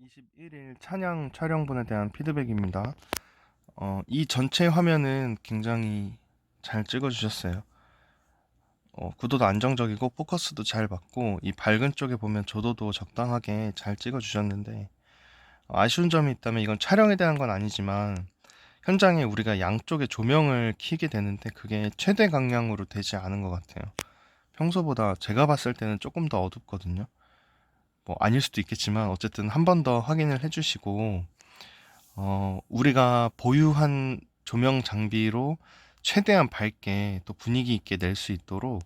21일 찬양 촬영분에 대한 피드백입니다. 이 전체 화면은 굉장히 잘 찍어주셨어요. 구도도 안정적이고 포커스도 잘 맞고 이 밝은 쪽에 보면 조도도 적당하게 잘 찍어주셨는데 아쉬운 점이 있다면 이건 촬영에 대한 건 아니지만 현장에 우리가 양쪽에 조명을 켜게 되는데 그게 최대 강량으로 되지 않은 것 같아요. 평소보다 제가 봤을 때는 조금 더 어둡거든요. 뭐 아닐 수도 있겠지만 어쨌든 한 번 더 확인을 해주시고 우리가 보유한 조명 장비로 최대한 밝게 또 분위기 있게 낼 수 있도록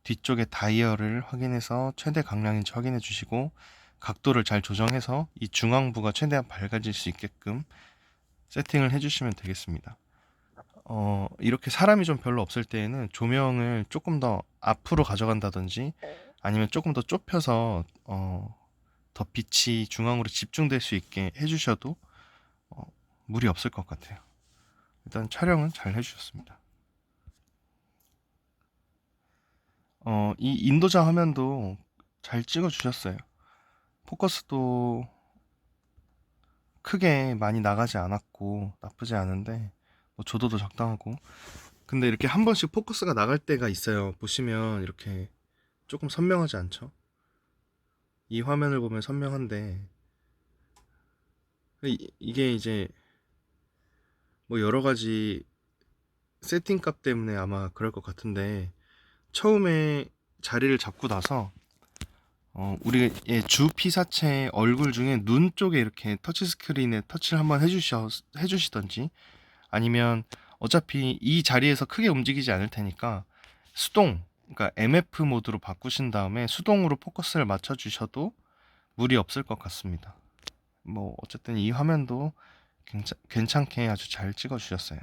뒤쪽에 다이얼을 확인해서 최대 강량인지 확인해 주시고 각도를 잘 조정해서 이 중앙부가 최대한 밝아질 수 있게끔 세팅을 해 주시면 되겠습니다. 이렇게 사람이 좀 별로 없을 때에는 조명을 조금 더 앞으로 가져간다든지 아니면 조금 더 좁혀서 더 빛이 중앙으로 집중될 수 있게 해주셔도 어, 무리 없을 것 같아요. 일단 촬영은 잘 해주셨습니다. 이 인도자 화면도 잘 찍어주셨어요. 포커스도 크게 많이 나가지 않았고 나쁘지 않은데 뭐 조도도 적당하고 근데 이렇게 한 번씩 포커스가 나갈 때가 있어요. 보시면 이렇게 조금 선명하지 않죠? 이 화면을 보면 선명한데 이게 이제 뭐 여러 가지 세팅 값 때문에 아마 그럴 것 같은데 처음에 자리를 잡고 나서 우리의 주 피사체 얼굴 중에 눈 쪽에 이렇게 터치 스크린에 터치를 한번 해주시던지 아니면 어차피 이 자리에서 크게 움직이지 않을 테니까 수동, 그러니까 MF 모드로 바꾸신 다음에 수동으로 포커스를 맞춰주셔도 무리 없을 것 같습니다. 뭐 어쨌든 이 화면도 괜찮게 아주 잘 찍어주셨어요.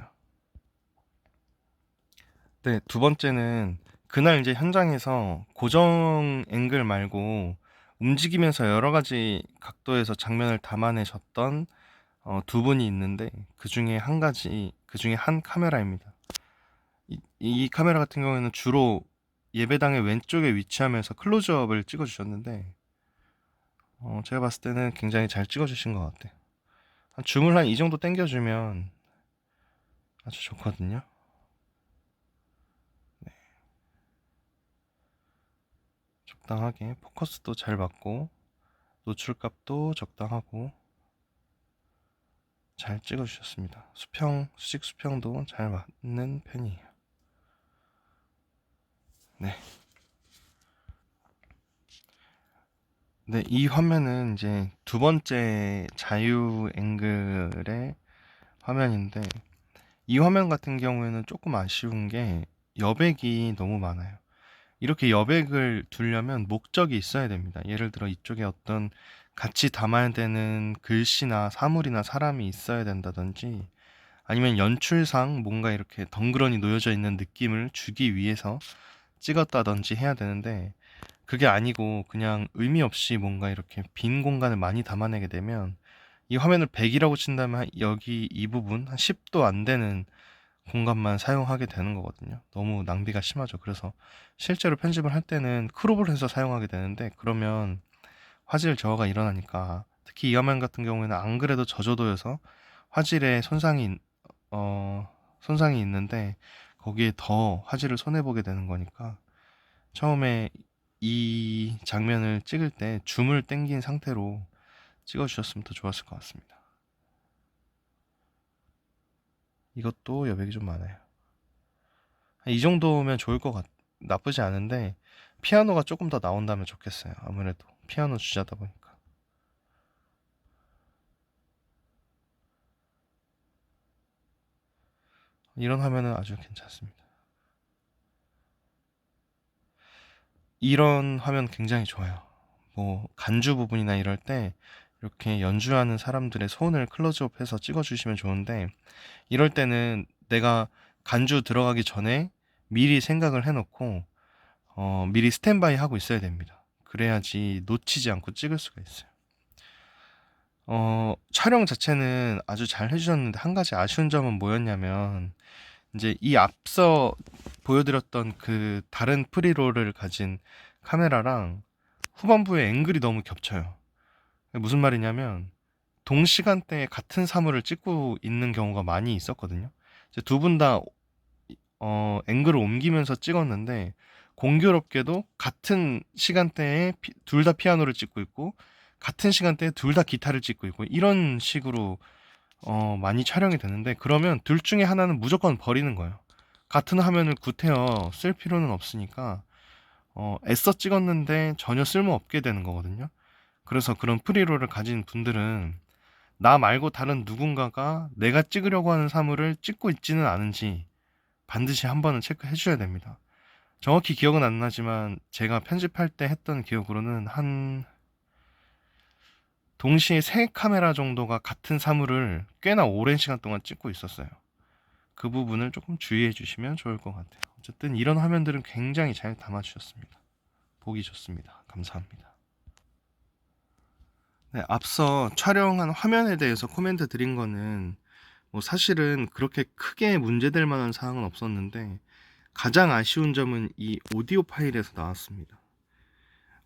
네, 두 번째는 그날 이제 현장에서 고정 앵글 말고 움직이면서 여러 가지 각도에서 장면을 담아내셨던 두 분이 있는데 그 중에 한 카메라입니다. 이 카메라 같은 경우에는 주로 예배당의 왼쪽에 위치하면서 클로즈업을 찍어주셨는데 제가 봤을 때는 굉장히 잘 찍어주신 것 같아요. 줌을 한 이 정도 당겨주면 아주 좋거든요. 네, 적당하게 포커스도 잘 맞고 노출값도 적당하고 잘 찍어주셨습니다. 수직 수평도 잘 맞는 편이에요. 네. 네, 이 화면은 이제 두 번째 자유 앵글의 화면인데 이 화면 같은 경우에는 조금 아쉬운 게 여백이 너무 많아요. 이렇게 여백을 두려면 목적이 있어야 됩니다. 예를 들어 이쪽에 어떤 같이 담아야 되는 글씨나 사물이나 사람이 있어야 된다든지 아니면 연출상 뭔가 이렇게 덩그러니 놓여져 있는 느낌을 주기 위해서 찍었다든지 해야 되는데 그게 아니고 그냥 의미 없이 뭔가 이렇게 빈 공간을 많이 담아내게 되면 이 화면을 100이라고 친다면 여기 이 부분 한 10도 안 되는 공간만 사용하게 되는 거거든요. 너무 낭비가 심하죠. 그래서 실제로 편집을 할 때는 크롭을 해서 사용하게 되는데 그러면 화질 저하가 일어나니까 특히 이 화면 같은 경우에는 안 그래도 저조도여서 화질에 손상이 있는데 거기에 더 화질을 손해보게 되는 거니까 처음에 이 장면을 찍을 때 줌을 당긴 상태로 찍어주셨으면 더 좋았을 것 같습니다. 이것도 여백이 좀 많아요. 이 정도면 나쁘지 않은데 피아노가 조금 더 나온다면 좋겠어요. 아무래도 피아노 주자다 보니까. 이런 화면은 아주 괜찮습니다. 이런 화면 굉장히 좋아요. 뭐 간주 부분이나 이럴 때 이렇게 연주하는 사람들의 손을 클로즈업해서 찍어주시면 좋은데 이럴 때는 내가 간주 들어가기 전에 미리 생각을 해놓고 미리 스탠바이 하고 있어야 됩니다. 그래야지 놓치지 않고 찍을 수가 있어요. 촬영 자체는 아주 잘 해주셨는데 한 가지 아쉬운 점은 뭐였냐면 이제 이 앞서 보여드렸던 그 다른 프리롤을 가진 카메라랑 후반부의 앵글이 너무 겹쳐요. 무슨 말이냐면 동시간대에 같은 사물을 찍고 있는 경우가 많이 있었거든요. 이제 두 분 다 앵글을 옮기면서 찍었는데 공교롭게도 같은 시간대에 둘 다 피아노를 찍고 있고 같은 시간대에 둘 다 기타를 찍고 있고 이런 식으로 많이 촬영이 되는데 그러면 둘 중에 하나는 무조건 버리는 거예요. 같은 화면을 구태여 쓸 필요는 없으니까 애써 찍었는데 전혀 쓸모없게 되는 거거든요. 그래서 그런 프리롤을 가진 분들은 나 말고 다른 누군가가 내가 찍으려고 하는 사물을 찍고 있지는 않은지 반드시 한 번은 체크해 주셔야 됩니다. 정확히 기억은 안 나지만 제가 편집할 때 했던 기억으로는 한 동시에 세 카메라 정도가 같은 사물을 꽤나 오랜 시간 동안 찍고 있었어요. 그 부분을 조금 주의해 주시면 좋을 것 같아요. 어쨌든 이런 화면들은 굉장히 잘 담아 주셨습니다. 보기 좋습니다. 감사합니다. 네, 앞서 촬영한 화면에 대해서 코멘트 드린 거는 뭐 사실은 그렇게 크게 문제될 만한 사항은 없었는데 가장 아쉬운 점은 이 오디오 파일에서 나왔습니다.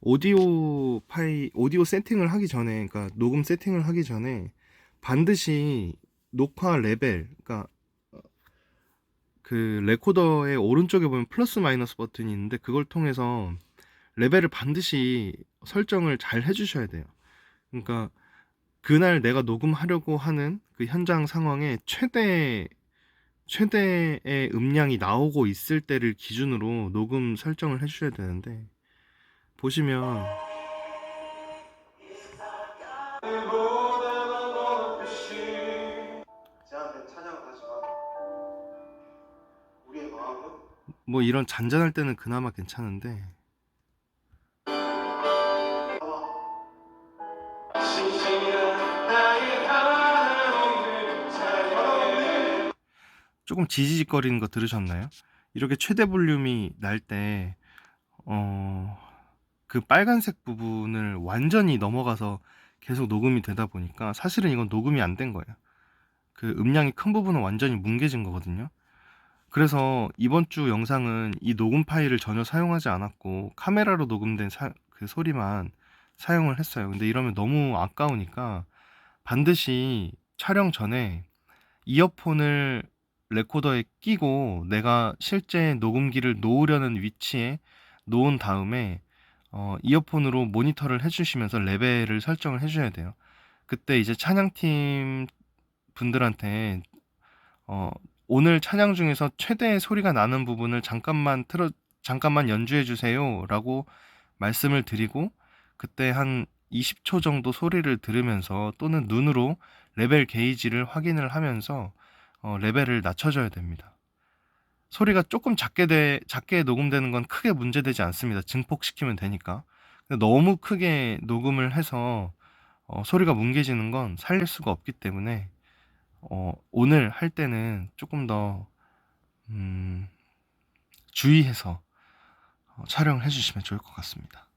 오디오 세팅을 하기 전에, 그러니까 녹음 세팅을 하기 전에 반드시 녹화 레벨, 그러니까 그 레코더의 오른쪽에 보면 플러스 마이너스 버튼이 있는데 그걸 통해서 레벨을 반드시 설정을 잘 해주셔야 돼요. 그러니까 그날 내가 녹음하려고 하는 그 현장 상황에 최대의 음량이 나오고 있을 때를 기준으로 녹음 설정을 해주셔야 되는데 보시면 뭐 이런 잔잔할 때는 그나마 괜찮은데 조금 지지직거리는 거 들으셨나요? 이렇게 최대 볼륨이 날 때 그 빨간색 부분을 완전히 넘어가서 계속 녹음이 되다 보니까 사실은 이건 녹음이 안 된 거예요. 그 음량이 큰 부분은 완전히 뭉개진 거거든요. 그래서 이번 주 영상은 이 녹음 파일을 전혀 사용하지 않았고 카메라로 녹음된 그 소리만 사용을 했어요. 근데 이러면 너무 아까우니까 반드시 촬영 전에 이어폰을 레코더에 끼고 내가 실제 녹음기를 놓으려는 위치에 놓은 다음에 이어폰으로 모니터를 해주시면서 레벨을 설정을 해줘야 돼요. 그때 이제 찬양팀 분들한테 어, 오늘 찬양 중에서 최대 소리가 나는 부분을 잠깐만 연주해 주세요라고 말씀을 드리고 그때 한 20초 정도 소리를 들으면서 또는 눈으로 레벨 게이지를 확인을 하면서 레벨을 낮춰줘야 됩니다. 소리가 조금 작게 녹음되는 건 크게 문제되지 않습니다. 증폭시키면 되니까. 근데 너무 크게 녹음을 해서 소리가 뭉개지는 건 살릴 수가 없기 때문에 오늘 할 때는 조금 더 주의해서 촬영을 해주시면 좋을 것 같습니다.